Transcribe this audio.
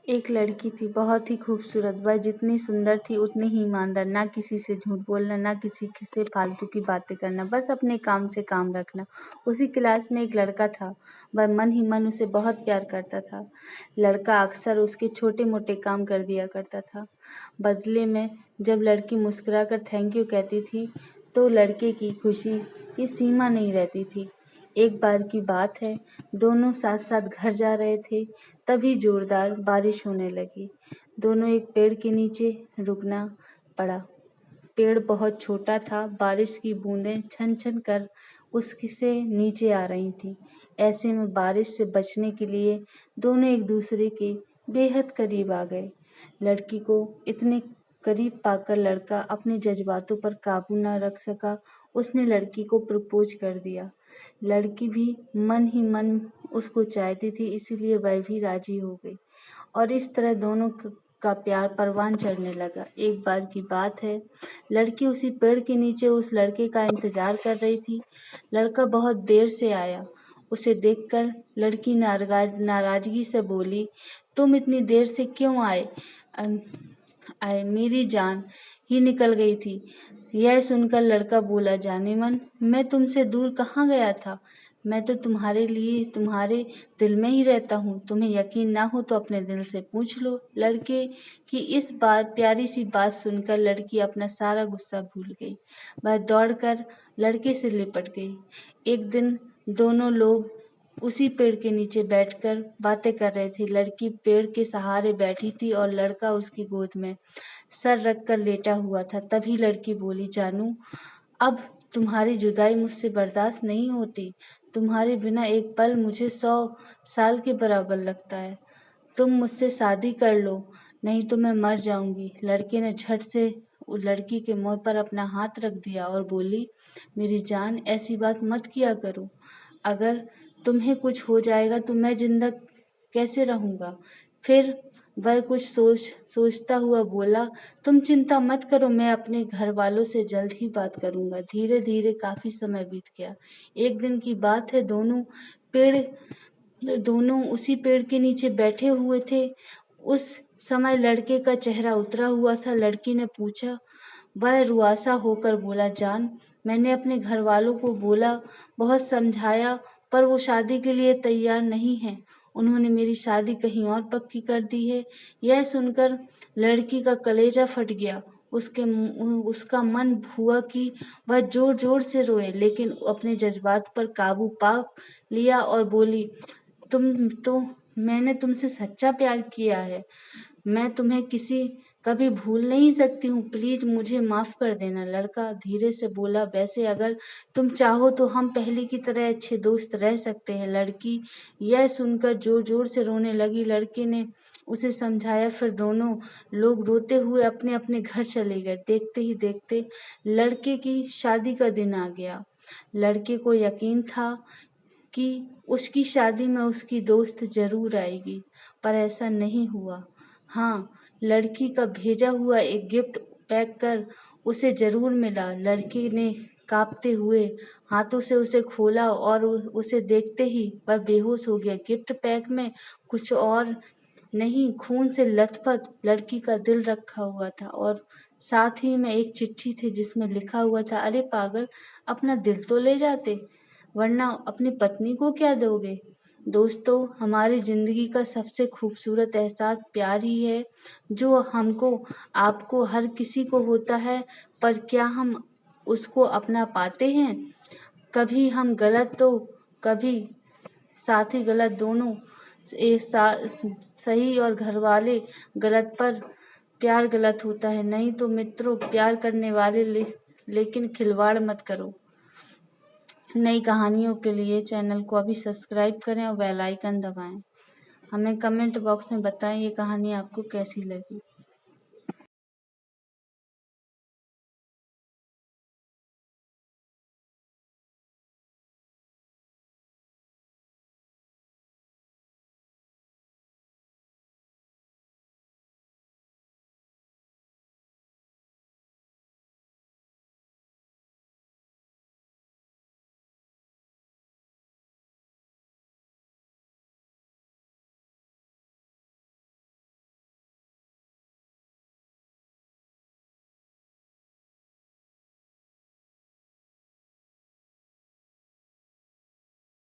एक लड़की थी बहुत ही खूबसूरत। वह जितनी सुंदर थी उतनी ही ईमानदार। ना किसी से झूठ बोलना, ना किसी से फालतू की बातें करना, बस अपने काम से काम रखना। उसी क्लास में एक लड़का था। वह मन ही मन उसे बहुत प्यार करता था। लड़का अक्सर उसके छोटे मोटे काम कर दिया करता था। बदले में जब लड़की मुस्कुराकर थैंक यू कहती थी तो लड़के की खुशी की सीमा नहीं रहती थी। एक बार की बात है, दोनों साथ साथ घर जा रहे थे, तभी जोरदार बारिश होने लगी। दोनों एक पेड़ के नीचे रुकना पड़ा। पेड़ बहुत छोटा था। बारिश की बूंदें छन छन कर उससे नीचे आ रही थीं। ऐसे में बारिश से बचने के लिए दोनों एक दूसरे के बेहद करीब आ गए। लड़की को इतने करीब पाकर लड़का अपने जज्बातों पर काबू न रख सका। उसने लड़की को प्रपोज कर दिया। लड़की भी मन ही मन उसको चाहती थी, इसीलिए वह भी राजी हो गई और इस तरह दोनों का प्यार परवान चढ़ने लगा। एक बार की बात है, लड़की उसी पेड़ के नीचे उस लड़के का इंतजार कर रही थी। लड़का बहुत देर से आया। उसे देखकर लड़की नाराजगी से बोली, तुम इतनी देर से क्यों आए? मेरी जान ही निकल गई थी। यह सुनकर लड़का बोला, जाने मन, मैं तुमसे दूर कहाँ गया था? मैं तो तुम्हारे लिए तुम्हारे दिल में ही रहता हूँ। तुम्हें यकीन ना हो तो अपने दिल से पूछ लो। लड़के की इस बात प्यारी सी बात सुनकर लड़की अपना सारा गुस्सा भूल गई। वह दौड़कर लड़के से लिपट गई। एक दिन दोनों लोग उसी पेड़ के नीचे बैठकर बातें कर रहे थे। लड़की पेड़ के सहारे बैठी थी और लड़का उसकी गोद में सर रखकर लेटा हुआ था। तभी लड़की बोली, जानू, अब तुम्हारी जुदाई मुझसे बर्दाश्त नहीं होती। तुम्हारे बिना एक पल मुझे 100 साल के बराबर लगता है। तुम मुझसे शादी कर लो, नहीं तो मैं मर जाऊंगी। लड़के ने झट से लड़की के मुंह पर अपना हाथ रख दिया और बोली, मेरी जान, ऐसी बात मत किया करो। अगर तुम्हें कुछ हो जाएगा तो मैं जिंदा कैसे रहूंगा? फिर वह कुछ सोचता हुआ बोला, तुम चिंता मत करो, मैं अपने घर वालों से जल्द ही बात करूंगा। धीरे धीरे काफी समय बीत गया। एक दिन की बात है, दोनों उसी पेड़ के नीचे बैठे हुए थे। उस समय लड़के का चेहरा उतरा हुआ था। लड़की ने पूछा। वह रुआसा होकर बोला, जान, मैंने अपने घर वालों को बोला, बहुत समझाया, पर वो शादी के लिए तैयार नहीं है। उन्होंने मेरी शादी कहीं और पक्की कर दी है। यह सुनकर लड़की का कलेजा फट गया। उसका मन हुआ कि वह जोर जोर से रोए, लेकिन अपने जज्बात पर काबू पा लिया और बोली, तुम तो मैंने तुमसे सच्चा प्यार किया है। मैं तुम्हें कभी भूल नहीं सकती हूँ। प्लीज मुझे माफ कर देना। लड़का धीरे से बोला, वैसे अगर तुम चाहो तो हम पहले की तरह अच्छे दोस्त रह सकते हैं। लड़की यह सुनकर जोर जोर से रोने लगी। लड़के ने उसे समझाया, फिर दोनों लोग रोते हुए अपने अपने घर चले गए। देखते ही देखते लड़के की शादी का दिन आ गया। लड़के को यकीन था कि उसकी शादी में उसकी दोस्त जरूर आएगी, पर ऐसा नहीं हुआ। हाँ, लड़की का भेजा हुआ एक गिफ्ट पैक कर उसे जरूर मिला। लड़की ने कांपते हुए हाथों से उसे खोला और उसे देखते ही वह बेहोश हो गया। गिफ्ट पैक में कुछ और नहीं, खून से लथपथ लड़की का दिल रखा हुआ था और साथ ही में एक चिट्ठी थी जिसमें लिखा हुआ था, अरे पागल, अपना दिल तो ले जाते, वरना अपनी पत्नी को क्या दोगे? दोस्तों, हमारी जिंदगी का सबसे खूबसूरत एहसास प्यार ही है, जो हमको, आपको, हर किसी को होता है, पर क्या हम उसको अपना पाते हैं? कभी हम गलत तो कभी साथी गलत, दोनों सही और घर वाले गलत, पर प्यार गलत होता है। नहीं तो मित्रों, प्यार करने वाले लेकिन खिलवाड़ मत करो। नई कहानियों के लिए चैनल को अभी सब्सक्राइब करें और बेल आइकन दबाएं। हमें कमेंट बॉक्स में बताएं ये कहानी आपको कैसी लगी।